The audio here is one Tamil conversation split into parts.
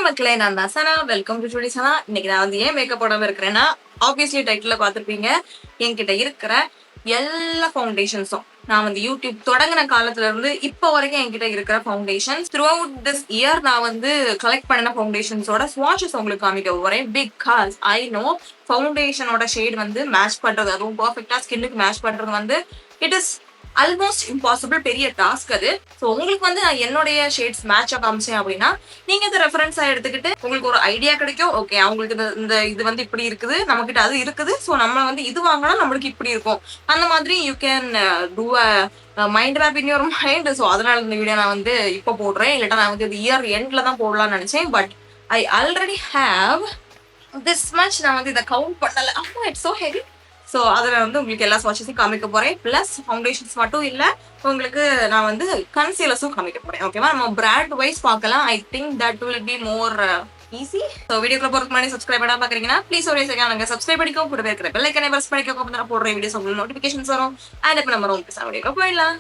மக்களே, நான் தான் சனா. வெல்கம் டு டுடே சனா. இன்னைக்கு நான் வந்து ஏன் மேக்கப் போடாம இருக்கிறேன்னா, ஆப்வியஸ்லி டைட்டில் பார்த்துருப்பீங்க. என்கிட்ட இருக்கிற எல்லா ஃபவுண்டேஷன்ஸும் நான் வந்து யூடியூப் தொடங்கின காலத்துல இருந்து இப்போ வரைக்கும் என்கிட்ட இருக்கிற foundations through out this year நான் வந்து கலெக்ட் பண்ணின ஃபவுண்டேஷன்ஸோட ஸ்வாட்சஸ் உங்களுக்கு காமிக்க போறேன். பிகாஸ் ஐ நோ ஃபவுண்டேஷனோட ஷேட் வந்து மேட்ச் பண்றது, அதுவும் பர்ஃபெக்டா ஸ்கின்னுக்கு மேட்ச் பண்றது வந்து இட் இஸ் ஆல்மோஸ்ட் இம்பாசிபிள். பெரிய டாஸ்க் அது. ஸோ உங்களுக்கு வந்து நான் என்னுடைய ஷேட்ஸ் மேட்சா காமிச்சேன் அப்படின்னா நீங்க இதை ரெஃபரன்ஸா எடுத்துக்கிட்டு உங்களுக்கு ஒரு ஐடியா கிடைக்கும். ஓகே, அவங்களுக்கு இந்த இது வந்து இப்படி இருக்குது, நம்ம கிட்ட அது இருக்குது, ஸோ நம்ம வந்து இது வாங்கினா நம்மளுக்கு இப்படி இருக்கும். அந்த மாதிரி you can do a mind map in your mind. So அதனால இந்த வீடியோ நான் வந்து இப்போ போடுறேன். இல்லட்டா நான் வந்து இது இயர் எண்ட்ல தான் போடலாம்னு நினைச்சேன். But I already have this much. நான் வந்து இதை கவுண்ட் பண்ணல. ஆமா, இட்ஸ் சோ ஹெவி. ஸோ அதில் வந்து உங்களுக்கு எல்லா ஸ்வாட்சஸையும் காமிக்க போகிறேன். ப்ளஸ் ஃபவுண்டேஷன்ஸ் மட்டும் இல்லை, உங்களுக்கு நான் வந்து கன்சீலர்ஸும் காமிக்க போகிறேன். ஓகேவா? நம்ம பிராண்ட் வைஸ் பார்க்கலாம். I think that will be more easy. So வீடியோக்குள்ள போகிறதுக்கு முன்னாடி சப்ஸ்கிரைப் பண்ணா பார்க்குறீங்கன்னா ப்ளீஸ் ஒரு செகண்ட் சப்ஸ்கிரைப் பண்ணிக்கோ. கூட இருக்கிற பெல் ஐக்கனை பிரஸ் பண்ணிக்கோ. அப்போ நான் போடுற வீடியோஸ் உங்களுக்கு நோட்டிஃபிகேஷன்ஸ் வரும். அண்ட் இப்போ நம்ம ரொம்ப வீடியோக்கு போயிடலாம்.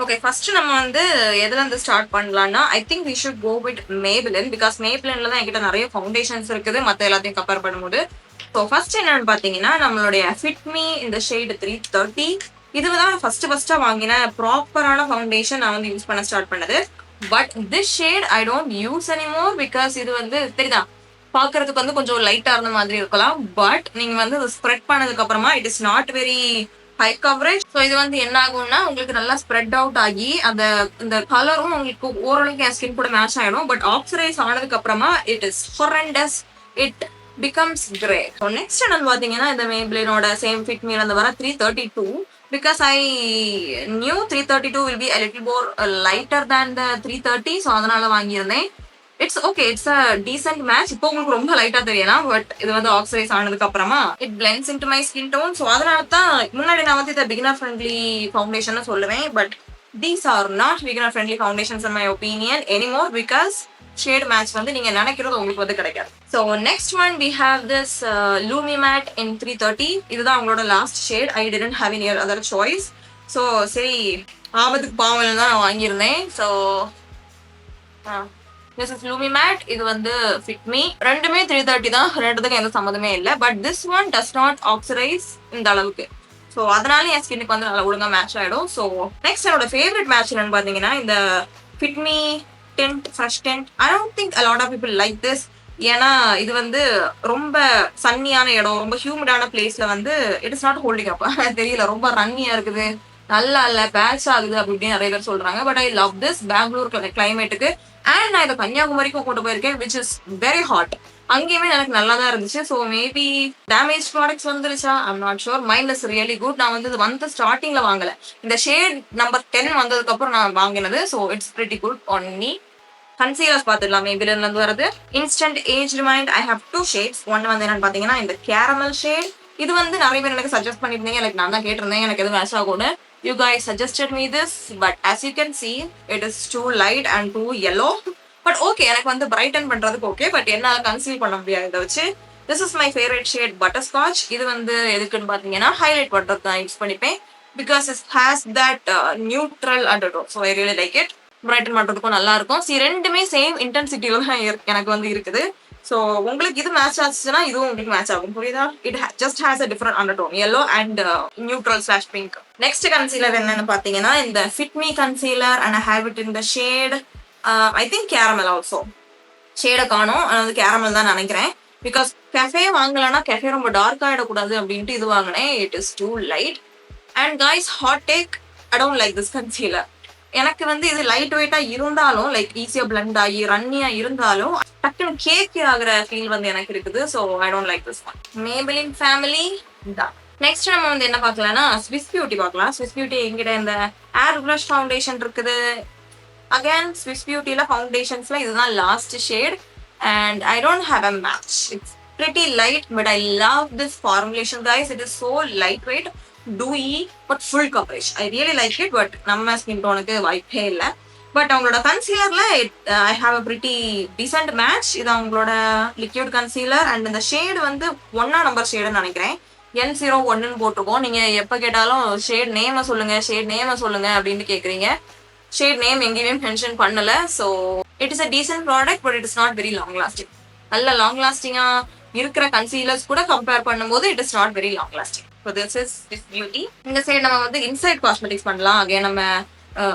ஓகே, ஃபர்ஸ்ட் நம்ம வந்து எதுல இருந்து ஸ்டார்ட் பண்ணலாம்னா I think we should go with Maybelline. Because மேபிளின்ல தான் என்கிட்ட நிறைய ஃபவுண்டேஷன்ஸ் இருக்குது மற்ற எல்லாத்தையும் கம்பேர் பண்ணும்போது. ஸோ ஃபர்ஸ்ட் என்னன்னு பார்த்தீங்கன்னா நம்மளுடைய ஃபிட்மி இந்த ஷேடு 330. இதுதான் ஃபர்ஸ்டா வாங்கின ப்ராப்பரான ஃபவுண்டேஷன் நான் வந்து யூஸ் பண்ண ஸ்டார்ட் பண்ணது. But this shade I don't use anymore. Because இது வந்து தெரியுதா, பார்க்கறதுக்கு வந்து கொஞ்சம் லைட்டா இருந்த மாதிரி இருக்கலாம். பட் நீங்க வந்து ஸ்ப்ரெட் பண்ணதுக்கு அப்புறமா it is not very high coverage. So இது வந்து என்ன ஆகும்னா உங்களுக்கு நல்லா ஸ்ப்ரெட் அவுட் ஆகி அந்த இந்த கலரும் உங்களுக்கு ஓரளவுக்கு என் ஸ்கின் கூட மேட்ச் ஆகிடும். பட் ஆக்சிடைஸ் ஆனதுக்கு அப்புறமா it is horrendous. It becomes grey. So next என்னன்னு பார்த்தீங்கன்னா இந்த மேபிளினோட சேம் ஃபிட் மீல இருந்து வர 332. Because I knew 332 will be a little more lighter than the 330. So அதனால வாங்கியிருந்தேன். It's okay, it's a decent match. இப்போ உங்களுக்கு ரொம்ப லைட்டா தெரியலாம். பட் இது வந்து ஆக்சிடைஸ் ஆனதுக்கு அப்புறமா it blends into my skin tone. So அதனால தான் முன்னாடி நான் வந்து இதை பிகினர் ஃப்ரெண்ட்லி ஃபவுண்டேஷன் சொல்லுவேன். But these are not beginner friendly foundations in my opinion anymore. Because shade match வந்து நீங்க நினைக்கிறது உங்களுக்கு வந்து கிடைக்காது. So next one we have this Lumi matte in 330. இதுதான் அவங்களோட last shade. I didn't have any other choice. So சரி, ஆபத்துக்கு பாவம் தான் நான் வாங்கியிருந்தேன். So this is Lumi matte. இது வந்து fit me. ரெண்டுமே 330 தான். ரெண்டுத்துக்கும் எந்த சம்மந்தமே இல்லை. But this one does not oxidise இந்த அளவுக்கு. ஸோ அதனால என் ஸ்கின்னுக்கு வந்து நல்லா ஒழுங்கா மேட்ச் ஆகிடும். ஸோ நெக்ஸ்ட் என்னோட ஃபேவரட் மேட்ச் என்னன்னு பார்த்தீங்கன்னா இந்த fit me tint fresh tint. I don't think a lot of people like this. ஏன்னா இது வந்து ரொம்ப சன்னியான இடம், ரொம்ப ஹியூமிடான பிளேஸ்ல வந்து இட் இஸ் நாட் ஹோல்டிங் அப். தெரியல, ரொம்ப ரன்னியா இருக்குது, நல்லா இல்ல, பேட்ச் ஆகுது அப்படி இப்படின்னு நிறைய பேர் சொல்றாங்க. But I love this Bangalore கிளைமேட்டுக்கு. அண்ட் நான் இதை கன்னியாகுமரிக்கும் கொண்டு போயிருக்கேன், விச் இஸ் வெரி ஹாட். அங்கேயுமே எனக்கு நல்லா தான் இருந்துச்சு. ஸோ மேபி டேமேஜ் ப்ராடக்ட்ஸ் வந்துருச்சா, I'm not sure. Mind is really good. நான் வந்து இது வந்து ஸ்டார்டிங்ல வாங்கல, இந்த ஷேட் நம்பர் 10 வந்ததுக்கு அப்புறம் நான் வாங்கினது. So it's pretty good on me. Concealers பார்த்துடலாம். மேபில இருந்து வருது instant age remind. I have 2 shades. ஒன்னு வந்து என்னன்னு பாத்தீங்கன்னா இந்த கேரமல் ஷேட். இது வந்து நிறைய பேர் எனக்கு சஜஸ்ட் பண்ணிருந்தீங்க. எனக்கு நான் தான் கேட்டிருந்தேன் எனக்கு எது மேட்ச் ஆகும்னு. You guys suggested me this, but as you can see, it is too light and too yellow. But okay, எனக்கு வந்து brighten பண்றதுக்கு okay, but என்னால கன்சீல் பண்ண முடியாது இதை வச்சு. This is my favorite shade butterscotch. இது வந்து எதுக்குன்னு பாத்தீங்கன்னா ஹைலைட் பண்றது தான் யூஸ் பண்ணிப்பேன். Because it has that neutral undertone, so I really like it. brighten பண்றதுக்கும் நல்லா இருக்கும். ரெண்டுமே சேம் இன்டென்சிட்டியில தான் எனக்கு வந்து இருக்குது. ஸோ உங்களுக்கு இது மேட்ச் ஆச்சுன்னா இதுவும் உங்களுக்கு மேட்ச் ஆகும், புரியுதா? It just has a different undertone, yellow and neutral slash pink. Next concealer என்னன்னு பாத்தீங்கன்னா இந்த Fit Me concealer and I have it in the shade I think caramel. Also ஷேடை காணும், அது கேரமல் தான் நினைக்கிறேன். பிகாஸ் கெஃபே வாங்கலன்னா கெஃபே ரொம்ப டார்க் ஆகிடக்கூடாது அப்படின்ட்டு இது வாங்கினேன். It is too light. And guys, hot take, I don't like this concealer. எனக்கு வந்து இது லைட் வெயிட்டா இருந்தாலும், லைக் ஈஸியா பிளண்ட் ஆகி ரன்னியா இருந்தாலும் டக்குன்னு கேக்கி ஆகிற ஃபீல் வந்து எனக்கு இருக்குது. So I don't like this one. Maybelline family தான். நெக்ஸ்ட் நம்ம வந்து என்ன பார்க்கலாம்னா ஸ்விஸ் பியூட்டி பார்க்கலாம். ஸ்விஸ் பியூட்டி எங்கிட்ட இந்த ஏர் ப்ரஷ் ஃபவுண்டேஷன் இருக்குது. அகேன் ஸ்விஸ் பியூட்டியில ஃபவுண்டேஷன்ஸ்ல இதுதான் last shade. And I don't have a match. It's pretty light, but I love this formulation guys. It is so light weight, dewy but full coverage. I really like it, but நம்ம ஸ்கின் டோனுக்கு வாய்ப்பே இல்லை. பட் அவங்களோட கன்சீலர்ல I have a pretty decent match. இது அவங்களோட லிக்யூட் கன்சீலர். அண்ட் இந்த ஷேடு வந்து 1 நம்பர் ஷேடுன்னு நினைக்கிறேன். N01 போட்டிருக்கோம். நீங்க எப்ப கேட்டாலும் ஷேட் நேம சொல்லுங்க, ஷேட் நேம சொல்லுங்க அப்படின்னு கேக்குறீங்க. ஷேட் நேம் எங்கேயுமே மென்ஷன் பண்ணல. So it is a decent product, but it is not very long lasting. நல்ல லாங் லாஸ்டிங்கா இருக்கிற கன்சீலர்ஸ் கூட கம்பேர் பண்ணும்போது it is not very long lasting. So this is beauty. இந்த சைடு நம்ம வந்து இன்சைட் காஸ்மெட்டிக்ஸ் பண்ணலாம். அகைன் நம்ம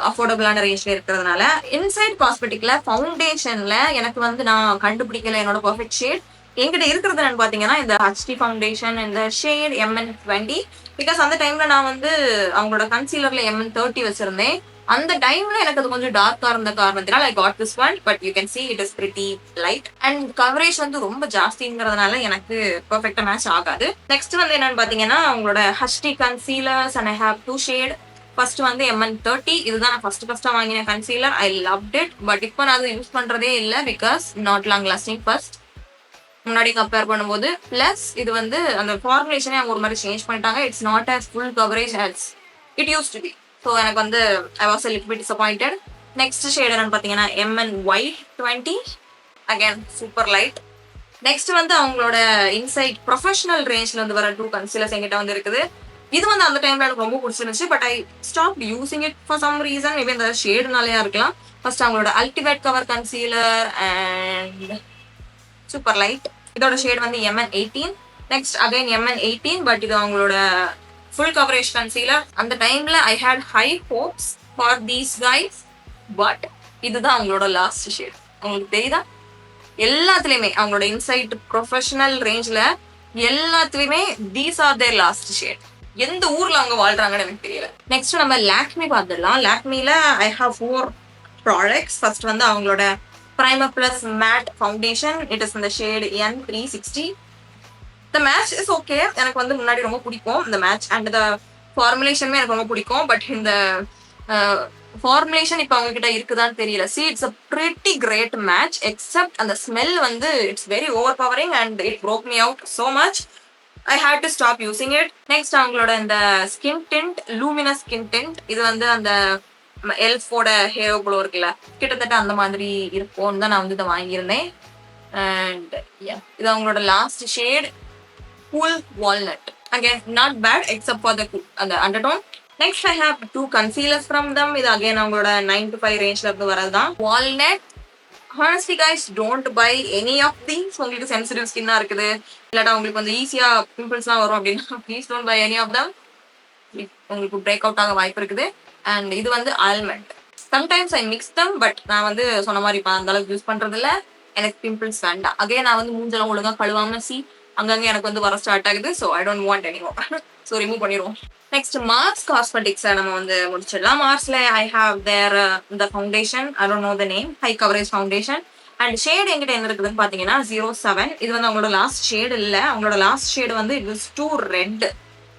அஃபோர்டபுளான ரேஞ்ச்ல இருக்கிறதுனால இன்சைட் காஸ்மெட்டிக்ல ஃபவுண்டேஷன்ல எனக்கு வந்து நான் கண்டுபிடிக்கல என்னோட பர்ஃபெக்ட் ஷேட். என்கிட்ட இருக்கிறது என்னன்னு பாத்தீங்கன்னா இந்த ஹச்டி ஃபவுண்டேஷன், இந்த ஷேட் MN20. பிகாஸ் அந்த டைம்ல நான் வந்து அவங்களோட கன்சீலர்ல MN30 வச்சிருந்தேன். அந்த டைம்ல எனக்கு அது கொஞ்சம் டார்க்கா இருந்த காரணத்தினால I got this one. But you can see it is pretty light and coverage வந்து ரொம்ப ஜாஸ்திங்கிறதுனால எனக்கு பெர்ஃபெக்டா மேட்ச் ஆகாது. நெக்ஸ்ட் வந்து என்னன்னு பாத்தீங்கன்னா அவங்களோட HD concealers and I have 2 shade. First வந்து MN30. இதுதான் நான் ஃபர்ஸ்டா வாங்கின concealer. I loved it. But இப்போ நான் அதை யூஸ் பண்றதே இல்லை because not long lasting. First முன்னாடி கம்பேர் பண்ணும்போது பிளஸ் இது வந்து அந்த ஃபார்முலேஷனே அவங்க ஒரு மாதிரி சேஞ்ச் பண்ணிட்டாங்க. It's not as full coverage as it use to be. So எனக்கு வந்து I was a little bit disappointed. Next shade என்னன்னு பார்த்தீங்கன்னா MN20. Again super light. Next வந்து அவங்களோட இன்சைட் ப்ரொஃபஷனல் ரேஞ்ச்ல இருந்து வர 2 கன்சீலர்ஸ் என்கிட்ட வந்து இருக்குது. இது வந்து அந்த டைம்ல எனக்கு ரொம்ப பிடிச்சிருந்துச்சு. But I stop using it for some reason. Maybe அந்த ஷேடுனாலயா இருக்கலாம். ஃபர்ஸ்ட் அவங்களோட ultimate cover concealer and super light. இதோட ஷேட் வந்து MN18. Next again MN18. But இது அவங்களோட ஃபுல் கவரேஜ் கன்சீலர். அந்த டைம்ல I had high hopes for these guys. But இதுதான் அவங்களோட லாஸ்ட் ஷேட். உங்களுக்கு தெரியுதா? எல்லாத்துலயுமே அவங்களோட இன்சைட் ப்ரொஃபஷனல் ரேஞ்ச்ல எல்லாத்துலயுமே these are their last shade. எந்த ஊர்ல அவங்க வாழ்றாங்கன்னு எனக்கு தெரியல. நெக்ஸ்ட் நம்ம லாக்மி பார்த்துடலாம். லாக்மில ஐ ஹாவ் 4 ப்ராடக்ட்ஸ். ஃபர்ஸ்ட் வந்து அவங்களோட Primer Plus Matte Foundation. It is in the shade N360. The match is okay. எனக்கு வந்து முன்னாடி ரொம்ப பிடிக்கும் இந்த மேட்ச் அண்ட் the formulationமே எனக்கு ரொம்ப பிடிக்கும். பட் இந்த ஃபார்முலேஷன் இப்போ அவங்க கிட்ட இருக்குதான்னு தெரியல. See, it's a pretty great match except அந்த ஸ்மெல் வந்து it's very overpowering and it broke me out so much. I had to stop using it. Next அவங்களோட இந்த skin tint, luminous skin tint. இது வந்து அந்த எல்ஃபோட ஹேரோ க்ளோ இருக்குல்ல, கிட்டத்தட்ட அந்த மாதிரி இருக்கும்னு தான் நான் வந்து இதை வாங்கியிருந்தேன். அண்ட் இது அவங்களோட last shade cool walnut. Again not bad except for the அந்த undertone. Next I have 2 concealers from them. இது அகேன் அவங்களோட 9 to 5 ரேஞ்ச்ல இருந்து வரதுதான். Walnut. Honestly guys, don't buy any of these. உங்களுக்கு சென்சிட்டிவ் ஸ்கின்னா இருக்குது, இல்லாட்டா உங்களுக்கு வந்து ஈஸியா பிம்பிள்ஸ்லாம் வரும் அப்படின்னா please don't buy any of them. உங்களுக்கு பிரேக் அவுட் ஆக வாய்ப்பு இருக்குது. அண்ட் இது வந்து almond. Sometimes I mix them. But நான் வந்து சொன்ன மாதிரி அந்த அளவுக்கு யூஸ் பண்றது இல்லை. எனக்கு பிம்பிள்ஸ் வேண்டாம். அகைன் நான் வந்து மூஞ்செல்லாம் ஒழுங்கா கழுவாம அங்கங்க எனக்கு வந்து வர ஸ்டார்ட் ஆகுது. So I don't want any more. So remove பண்ணிடுவோம். நெக்ஸ்ட் மார்ஸ் காஸ்மெட்டிக்ஸை நம்ம வந்து முடிச்சிடலாம். மார்ஸ்ல ஐ ஹாவ் தேர் இந்த foundation. I don't know the name. High coverage foundation. And shade எங்கிட்ட என்ன இருக்குதுன்னு பார்த்தீங்கன்னா 07. இது வந்து அவங்களோட லாஸ்ட் ஷேடு இல்லை. அவங்களோட லாஸ்ட் ஷேடு வந்து it was too red.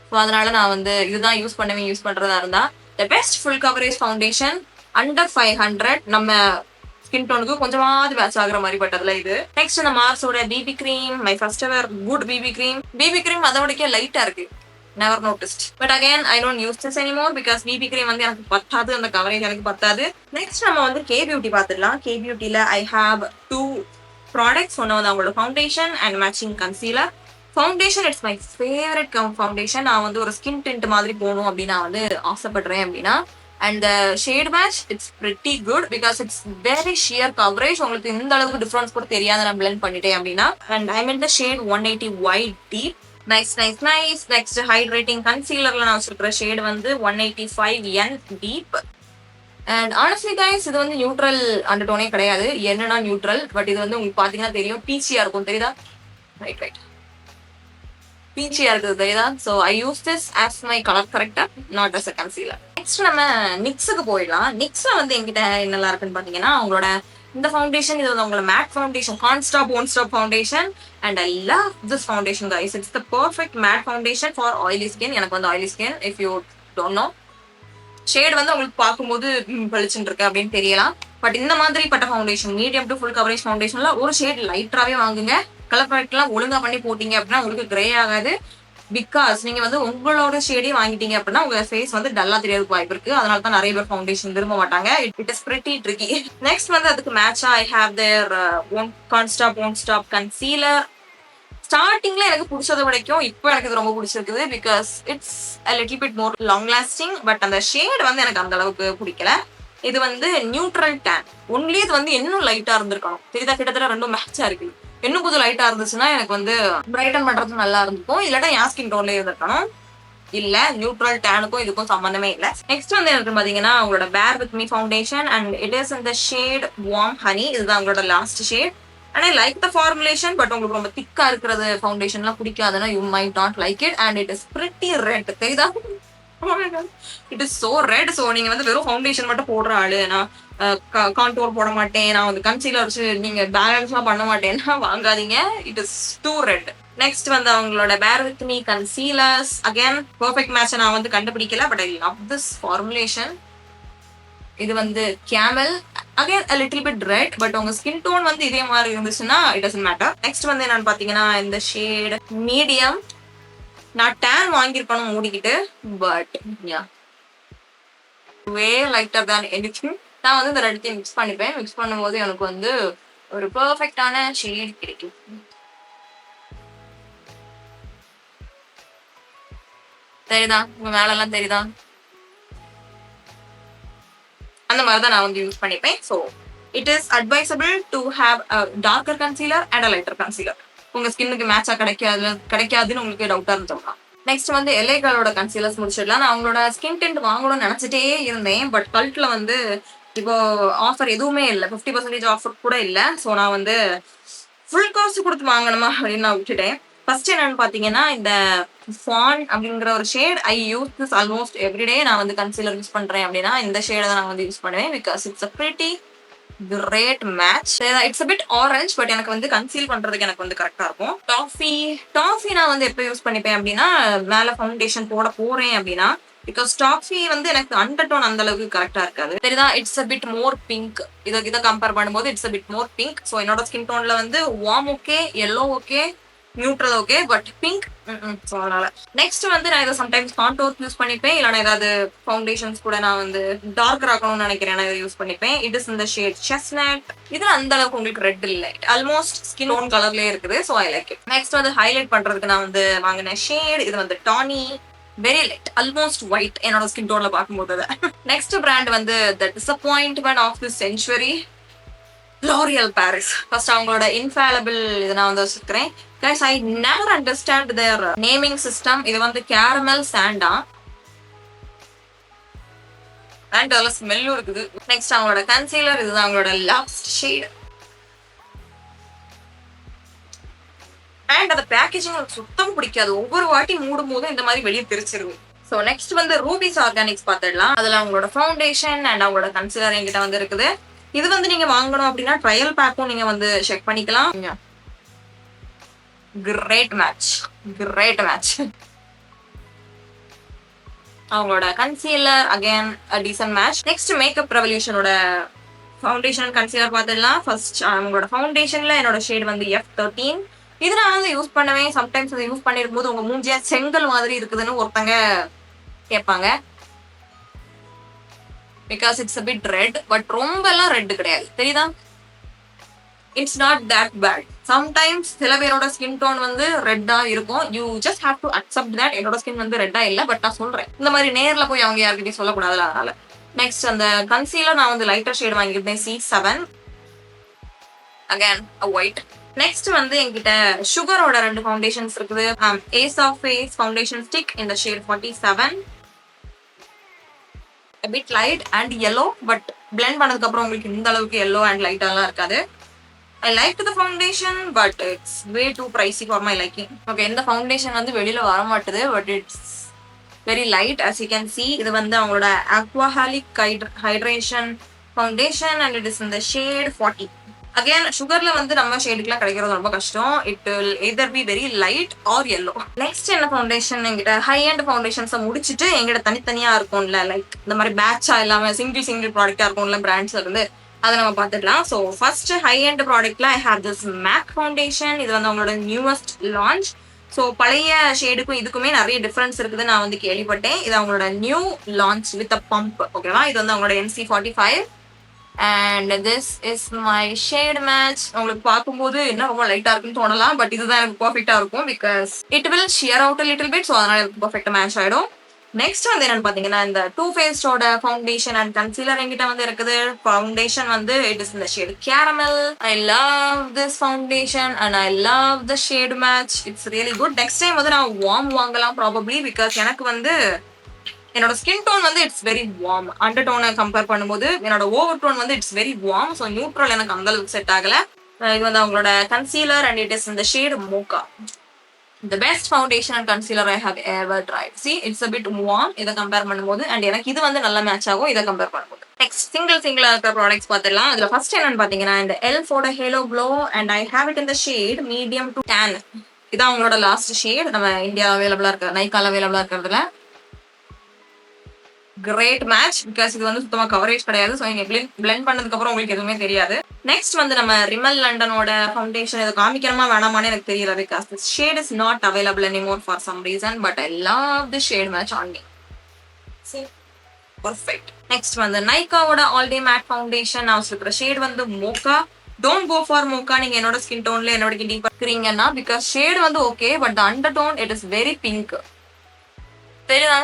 So அதனால நான் வந்து இதுதான் யூஸ் பண்றதா இருந்தா. The best full coverage foundation under 500 நம்ம ஸ்கின் டோனுக்கு கொஞ்சமாவது மேட்ச் ஆகுற மாதிரி பட்டதுல இது. நெக்ஸ்ட் இந்த மார்ஸோட BB cream. My first ever good BB cream. BB cream அதோடக்கே லைட்டா இருக்கு. never noticed. But again, I don't use this anymore because BB cream வந்து எனக்கு பத்தாது, அந்த கவரேஜ் எனக்கு பத்தாது. நெக்ஸ்ட் நம்ம வந்து K Beauty பார்த்துடலாம். K Beautyல I have 2 products. ஒன்று வந்து அவங்களோட foundation and matching concealer. Foundation it's my favourite foundation. நான் வந்து ஒரு ஸ்கின் டிண்ட் மாதிரி போகணும் அப்படின்னு நான் வந்து ஆசைப்படுறேன் அப்படின்னா. And the shade match it's pretty good because it's very shear coverage. உங்களுக்கு இந்த அளவுக்கு டிஃபரன்ஸ் கூட தெரியாத நான் பிளெண்ட் பண்ணிட்டேன் அப்படின்னா. And I mean the shade 180 white deep. Nice. Next hydrating கன்சீலர்ல நான் வச்சிருக்கிற ஷேட் வந்து 185 N deep. And honestly guys, இது வந்து நியூட்ரல் அண்டர்டோனே கிடையாது. என்னன்னா நியூட்ரல், பட் இது வந்து உங்களுக்கு பாத்தீங்கன்னா தெரியும், பீச்சியா இருக்கும். தெரியுதா? ரைட் பீச்சியா இருக்குது, தெரியுதா? So I use this as my colour corrector, not as a concealer. Next நம்ம நிக்ஸுக்கு போயிடலாம். நிக்ஸ்ல வந்து என்கிட்ட என்னெல்லாம் இருக்குன்னு பாத்தீங்கன்னா அவங்களோட இந்த ஃபவுண்டேஷன். இது வந்து அவங்களோட மேட் ஃபவுண்டேஷன், கான்ஸ்டாப் one stop foundation. And I love this foundation guys. It's the perfect matte foundation for oily skin. எனக்கு வந்து oily skin. If you don't know, shade வந்து உங்களுக்கு பார்க்கும்போது பளிச்சுன்னு இருக்கு அப்படின்னு தெரியலாம். பட் இந்த மாதிரி பட்ட foundation, medium to full coverage ஃபவுண்டேஷன்ல ஒரு ஷேட் லைட்டராகவே வாங்குங்க. கலர் ப்ராடக்ட்லாம் ஒழுங்கா பண்ணி போட்டீங்க அப்படின்னா உங்களுக்கு கிரே ஆகாது. பிகாஸ் நீங்க வந்து உங்களோட ஷேடே வாங்கிட்டீங்க அப்படின்னா உங்க ஃபேஸ் வந்து டல்லா தெரியறதுக்கு வாய்ப்பு இருக்கு. அதனால தான் நிறைய பேர் ஃபவுண்டேஷன் விரும்ப மாட்டாங்க. It is pretty tricky. Next வந்து அதுக்கு மேட்சா ஐ ஹேவ் தேர் ஒன் கான்ஸ்டாப் ஒன் ஸ்டாப் கன்சீலர். ஸ்டார்டிங்ல எனக்கு பிடிச்சதை விடைக்கும் இப்போ எனக்கு இது ரொம்ப பிடிச்சிருக்குது because it's a little bit more long lasting. But அந்த ஷேட் வந்து எனக்கு அந்த அளவுக்கு பிடிக்கல. இது வந்து நியூட்ரல் டேன் ஒன்லி. இது வந்து இன்னும் லைட்டா இருந்திருக்கணும். தெரியுதா, கிட்டத்தட்ட ரெண்டும் மேட்சா இருக்கு. இன்னும் கொஞ்சம் லைட்டா இருந்துச்சுன்னா எனக்கு வந்து பிரைட்டன் பண்றது நல்லா இருந்திருக்கும். இல்லாட்டா என் ஸ்கின் டோன்ல இருந்திருக்கணும். இல்ல, நியூட்ரல் டேனுக்கும் இதுக்கும் சம்பந்தமே இல்ல. நெக்ஸ்ட் வந்து எனக்கு பாத்தீங்கன்னா உங்களோட bare with me foundation and it is இந்த ஷேட் வார்ம் ஹனி. இதுதான் உங்களோட last shade. And I like the formulation. But உங்களுக்கு ரொம்ப திக்கா இருக்கிறது ஃபவுண்டேஷன்லாம் பிடிக்காதுன்னா you might not like it. And it is pretty red. தெரியுதா, it is so red. So நீங்க வந்து வெறும் ஃபவுண்டேஷன் மட்டும் போடுற ஆளு, நான் கான்டோர் போட மாட்டேன், நான் வந்து கன்சீலர் வச்சு நீங்க பேலன்ஸ் எல்லாம் பண்ண மாட்டேன்னா வாங்காதீங்க. It is too red. Next வந்து அவங்களோட bare with me concealers. Again perfect மேட்சை நான் வந்து கண்டுபிடிக்கல. But I love this formulation. இது வந்து camel. Again a little bit red. But உங்க ஸ்கின் டோன் வந்து இதே மாதிரி இருந்துச்சுன்னா இட் டசன்ட் மேட்டர். நெக்ஸ்ட் வந்து என்னன்னு பாத்தீங்கன்னா இந்த ஷேட் மீடியம். நான் டேன் வாங்கியிருக்கணும் மூடிக்கிட்டு. But yeah, way lighter than anything. நான் வந்து இந்த ரெட்டையும் மிக்ஸ் பண்ணிப்பேன். மிக்ஸ் பண்ணும்போது எனக்கு வந்து ஒரு பெர்ஃபெக்டான ஷேட் கிடைக்கும். தெரியுதா, உங்க மேல எல்லாம் தெரியுதா? அந்த மாதிரி தான் நான் வந்து யூஸ் பண்ணிப்பேன். So it is advisable to have a darker concealer and a lighter concealer. உங்க ஸ்கின்னுக்கு மேட்சா கிடைக்காதுன்னு உங்களுக்கு டவுட்டா இருந்தோம்னா. நெக்ஸ்ட் வந்து எல்ஐகளோட கன்சீலர்ஸ் முடிச்சிடலாம். நான் அவங்களோட ஸ்கின் டென்ட் வாங்கணும்னு நினைச்சிட்டே இருந்தேன். பட் கல்ட்ல வந்து இப்போ ஆஃபர் எதுவுமே இல்லை, 50% ஆஃபர் கூட இல்லை. ஸோ நான் வந்து ஃபுல் காஸ்ட் கொடுத்து வாங்கணுமா அப்படின்னு நான் விட்டுட்டேன். ஃபர்ஸ்ட் என்னன்னு பாத்தீங்கன்னா இந்த ஃபான் அப்படிங்கிற ஒரு shade. I use this almost everyday. நான் வந்து கன்சீலர் யூஸ் பண்றேன் அப்படின்னா இந்த ஷேடை தான் நான் வந்து யூஸ் பண்ணுவேன். Because it's a pretty great match. It's a bit orange. But எனக்கு வந்து கன்சீல் பண்றதுக்கு எனக்கு வந்து கரெக்டா இருக்கும். டாஃபி நான் வந்து எப்போ யூஸ் பண்ணிப்பேன் அப்படின்னா மேல ஃபவுண்டேஷன் போட போறேன் அப்படின்னா. பிகாஸ் டாஃபி வந்து எனக்கு அண்டர் டோன் அந்த அளவுக்கு கரெக்டா இருக்காது. தெரியுதா, it's a bit more pink. இதை கம்பேர் பண்ணும்போது it's a bit more pink. So என்னோட ஸ்கின் டோன்ல வந்து warm okay, yellow okay, neutral okay, but pink. So அதனால நெக்ஸ்ட் வந்து நான் இதை சம்டைம்ஸ் கான்டோர் யூஸ் பண்ணிப்பேன். இல்லைனா ஏதாவது ஃபவுண்டேஷன்ஸ் கூட நான் வந்து டார்க்கர் ஆக்கணும்னு நினைக்கிறேன், நான் இதை யூஸ் பண்ணிப்பேன். இட் இஸ் இந்த ஷேட் செஸ்னட். இதுல அந்த அளவுக்கு உங்களுக்கு ரெட் இல்லை, ஆல்மோஸ்ட் ஸ்கின் ஓன் கலர்லயே இருக்குது. So I like it. Next வந்து ஹைலைட் பண்றதுக்கு நான் வந்து வாங்கின ஷேட் இது வந்து tawny. Very light, almost white என்னோட ஸ்கின் டோன்ல பார்க்கும்போது. நெக்ஸ்ட் பிராண்ட் வந்து the disappointment of the century, L'Oreal Paris. First அவங்களோட இன்ஃபாலபிள் இதை நான் வந்து வச்சிருக்கிறேன். Guys, I never understand their naming system. இது வந்து கேரமல் சாண்டா அண்ட் அதுல ஸ்மெல்லும் இருக்குது. நெக்ஸ்ட் அவங்களோட கன்சீலர். இதுதான் அவங்களோட லாஸ்ட் ஷேட். அண்ட் அந்த பேக்கேஜிங் எனக்கு சுத்தம் பிடிக்காது. ஒவ்வொரு வாட்டி மூடும் போதும் இந்த மாதிரி வெளியே தெரிச்சிருது. ஸோ நெக்ஸ்ட் வந்து ரூபீஸ் ஆர்கானிக்ஸ் பார்த்துடலாம். அதுல அவங்களோட ஃபவுண்டேஷன் அண்ட் அவங்களோட கன்சீலர் என்கிட்ட வந்து இருக்குது. இது வந்து நீங்க வாங்கணும் அப்படின்னா ட்ரையல் பேக்கும் நீங்க வந்து செக் பண்ணிக்கலாம். Great match, great match. அவங்களோட concealer again decent match. Next makeup ரெவல்யூஷனோட ஃபவுண்டேஷன் கன்சீலர் பார்த்துடலாம். ஃபர்ஸ்ட் அவங்களோட ஃபவுண்டேஷன்ல என்னோட ஷேட் வந்து F13. இது நான் வந்து யூஸ் பண்ணுவேன். சம்டைம்ஸ் அதை யூஸ் பண்ணிருக்கும் போது உங்க மூஞ்சியா செங்கல் மாதிரி இருக்குதுன்னு ஒருத்தங்க கேட்பாங்க. Because it's a bit red. But ரொம்ப எல்லாம் ரெட் கிடையாது, தெரியுதா? It's not that bad. Sometimes சில பேரோட ஸ்கின் டோன் வந்து ரெட்டா இருக்கும். You just have to accept that. என்னோட ஸ்கின் வந்து ரெட்டா இல்லை, பட் நான் சொல்றேன் இந்த மாதிரி நேர்ல போய் அவங்க யாருக்கிட்டையும் சொல்லக்கூடாதுல, அதனால. நெக்ஸ்ட் அந்த கன்சீலர் நான் வந்து லைட்டர் ஷேட் வாங்கியிருந்தேன், C7. அகைன் அ ஒயிட். நெக்ஸ்ட் வந்து என்கிட்ட சுகரோட 2 ஃபவுண்டேஷன்ஸ் இருக்குது. Ace of face foundation stick இந்த shade 47. a bit light and yellow, but blend பண்ணதுக்கு அப்புறம் உங்களுக்கு இந்த அளவுக்கு yellow and light எல்லாம் இருக்காது. I liked the foundation, but it's way too pricey for my liking. Okay, இந்த foundation வந்து வெளியில வர மாட்டுது, but it's very light as you can see. இது வந்து அவங்களோட aquahalic hydration foundation and it is in the shade 40. Again, சுகர்ல வந்து நம்ம ஷேடுக்குலாம் கிடைக்கிறது ரொம்ப கஷ்டம். It will either be very light or yellow. Next என்ன ஃபவுண்டேஷன் என்கிட்ட ஹை எண்ட் ஃபவுண்டேஷன்ஸை முடிச்சுட்டு எங்கிட்ட தனித்தனியா இருக்கும்ல, லைக் இந்த மாதிரி பேட்சா இல்லாம சிங்கிள் ப்ராடக்டா இருக்கும்ல பிராண்ட்ஸ்ல இருந்து, அதை நம்ம பார்த்துடலாம். ஸோ ஃபர்ஸ்ட் ஹை எண்ட் ப்ராடக்ட்ல I have this MAC foundation. இது வந்து அவங்களோட நியூவஸ்ட் லான்ச். ஸோ பழைய ஷேடுக்கும் இதுக்குமே நிறைய டிஃபரன்ஸ் இருக்குது நான் வந்து கேள்விப்பட்டேன். இது அவங்களோட new launch with a pump. ஓகேவா, இது வந்து அவங்களோட NC45. and this is my shade match. உங்களுக்கு பார்க்கும்போது என்ன ரொம்ப லைட்டா இருக்குன்னு தோணலாம், பட் இதுதான் எனக்கு பெர்ஃபெக்ட்டா இருக்கும் because it will sheer out a little bit, so அதனால எனக்கு பெர்ஃபெக்ட்டா மேட்ச் ஆயிடும். நெக்ஸ்ட் வந்து என்னன்னு பாத்தீங்கன்னா இந்த டூ ஃபேஸ்டோட ஃபவுண்டேஷன் அண்ட் கன்சீலர் என்கிட்ட வந்து இருக்குது. ஃபவுண்டேஷன் வந்து இட் இஸ் இந்த shade caramel. I love this foundation and I love the shade match. It's really good. Next time வந்து நான் வார்ம் வாங்கலாம் ப்ராபப்ளி, பிகாஸ் எனக்கு வந்து என்னோட ஸ்கின் டோன் வந்து இட்ஸ் வெரி வார்ம். அண்டர் டோனை கம்பேர் பண்ணும்போது என்னோட ஓவர் டோன் வந்து it's very warm. So neutral எனக்கு அந்த அளவுக்கு செட் ஆகல. இது வந்து அவங்களோட கன்சீலர் அண்ட் இட் இஸ் இந்த shade Mocha. The best foundation and concealer I have ever tried. See, it's a bit warm இதை கம்பேர் பண்ணும்போது, அண்ட் எனக்கு இது வந்து நல்லா மேட்ச் ஆகும் இதை கம்பேர் பண்ணும்போது. நெக்ஸ்ட் சிங்கிளா இருக்கிற ப்ராடக்ட்ஸ் பார்த்துடலாம். அதுல ஃபர்ஸ்ட் என்னன்னு பாத்தீங்கன்னா இந்த எல்ஃபோட halo glow and I have it in the shade medium to tan. இதான் அவங்களோட லாஸ்ட் ஷேட். நம்ம இந்தியா அவைலபிளா இருக்க நைக்கால அவைலபிளா இருக்கிறதுல கிரேட் மேட்ச், பிகாஸ் இது வந்து சுத்தமா கவரேஜ் கிடையாது. ஸோ நீங்க பிளெண்ட் பண்ணதுக்கு அப்புறம் உங்களுக்கு எதுவுமே தெரியாது. நெக்ஸ்ட் வந்து நம்ம ரிமல் லண்டனோட ஃபவுண்டேஷன். இதை காமிக்கணுமா வேணாமான்னு எனக்கு தெரியல, because this shade is not available anymore for some reason, but I love the shade match on me. Perfect. Next வந்து நைக்காவோட ஆல் டே மேட் ஃபவுண்டேஷன். நான் இருக்கிற ஷேட் வந்து Mocha. Don't go for Mocha நீங்க என்னோட ஸ்கின் டோன்ல என்னோட டீப் இருக்கிறீங்கன்னா, பிகாஸ் ஷேட் வந்து okay, but the undertone it is very pink. தெரியுதா?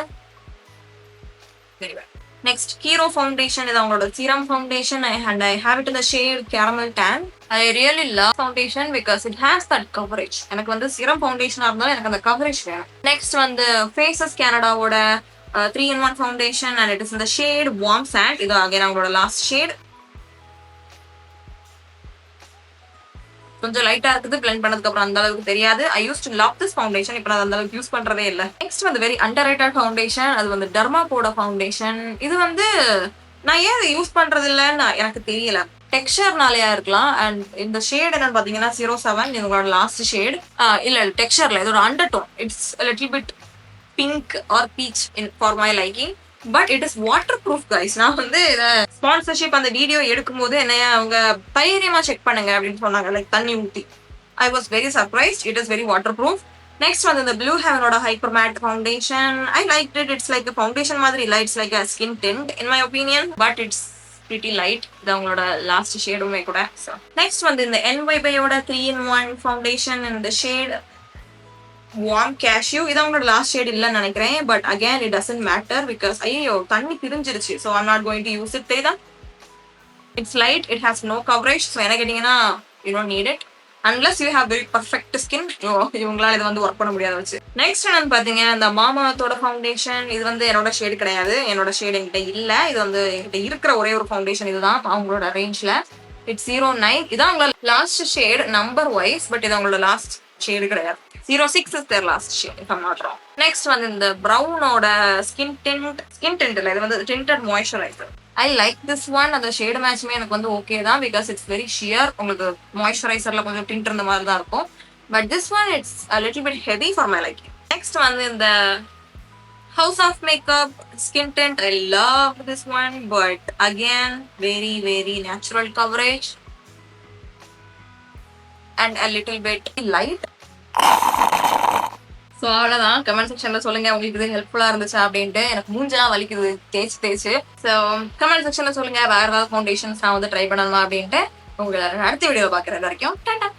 Next, Kiro foundation is our serum foundation and I have it in the shade caramel tan. I really love foundation because it has that coverage. எனக்கு வந்து serum foundation இருந்தாலும் எனக்கு அந்த coverage வேணும். Next வந்து Faces Canada ஓட 3-in-1 foundation and it is in the shade warm sand. இது again அவங்களோட last shade. கொஞ்சம் லைட்டா இருக்குது, பிளெண்ட் பண்ணதுக்கு அப்புறம் அந்த அளவுக்கு தெரியாது. I used to love this foundation. இப்போ நான் அந்த அளவுக்கு யூஸ் பண்றதே இல்லை. நெக்ஸ்ட் வந்து வெரி அண்டர்ரேட்டட் ஃபவுண்டேஷன். அது வந்து டெர்மாகோட ஃபவுண்டேஷன். இது வந்து நான் ஏன் யூஸ் பண்றது இல்லைன்னு எனக்கு தெரியல. டெக்ஸ்சர்னாலயா இருக்கலாம். அண்ட் இந்த ஷேட் என்னன்னு பாத்தீங்கன்னா 07 இதோட லாஸ்ட் ஷேட். இல்ல டெக்ஸ்சர்ல இதோட undertone it's little bit pink or peach for my liking. But it is waterproof guys. நான் வந்து இதை ஸ்பான்சர்ஷிப் அந்த வீடியோ எடுக்கும் போது என்னைய அவங்க தைரியமா செக் பண்ணுங்க அப்படின்னு சொன்னாங்க, லைக் தண்ணி ஊத்தி. I was very surprised. It is very waterproof. Next வந்து இந்த ப்ளூ ஹெவனோட hyper matte foundation. I like it. It's like foundation மாதிரி இல்லை, it's like skin tint in my opinion, but it's pretty light. இது அவங்களோட லாஸ்ட் ஷேடுமே கூட. நெக்ஸ்ட் வந்து இந்த NYBயோட 3-in-1 ஃபவுண்டேஷன் இந்த ஷேட் வார்ம் கேஷ்யூ. இது அவங்களோட லாஸ்ட் ஷேட் இல்லைன்னு நினைக்கிறேன், but again it doesn't matter because ஐயோ தண்ணி பிரிஞ்சிருச்சு. So I'm not going to use it. தெரியுதா? It's light, it has no coverage. So என்ன கேட்டீங்கன்னா you don't need it unless you have very perfect skin. இவங்களால இதை வந்து ஒர்க் பண்ண முடியாத வச்சு. நெக்ஸ்ட் என்னன்னு பாத்தீங்க இந்த மாமாத்தோட ஃபவுண்டேஷன். இது வந்து என்னோட ஷேடு கிடையாது, என்னோட ஷேடு என்கிட்ட இல்லை. இது வந்து என்கிட்ட இருக்கிற ஒரே ஒரு ஃபவுண்டேஷன் இதுதான் அவங்களோட ரேஞ்ச்ல. இட்ஸ் 09. இதான் அவங்களோட last shade number wise, but இது அவங்களோட லாஸ்ட் ஷேடு கிடையாது. 06 is their last shade if I'm not wrong. Next வந்து இந்த ப்ரௌனோட ஸ்கின் டிண்ட் இல்லை, இது வந்து tinted moisturiser. I like this one. அந்த ஷேடு மேட்ச்மே எனக்கு வந்து ஓகே தான், பிகாஸ் இட்ஸ் வெரி ஷியர். உங்களுக்கு மாய்ஸ்சரைசர்ல கொஞ்சம் டிண்ட் இருந்த மாதிரி தான் இருக்கும், but this one it's a little bit heavy for my liking. Next வந்து இந்த House of Makeup skin tint. I love this one, but again very very natural coverage and a little bit light. So அவ்வளோதான். கமெண்ட் செக்ஷன்ல சொல்லுங்க உங்களுக்கு இது ஹெல்ப்ஃபுல்லா இருந்துச்சு அப்படின்ட்டு. எனக்கு மூஞ்சா வலிக்குது தேய்ச்சு. ஸோ கமெண்ட் செக்ஷன்ல சொல்லுங்க வேற ஏதாவது ஃபவுண்டேஷன்ஸ் நான் வந்து ட்ரை பண்ணணுமா அப்படின்ட்டு. உங்களை அடுத்த வீடியோ பார்க்குறது வரைக்கும் டாடா.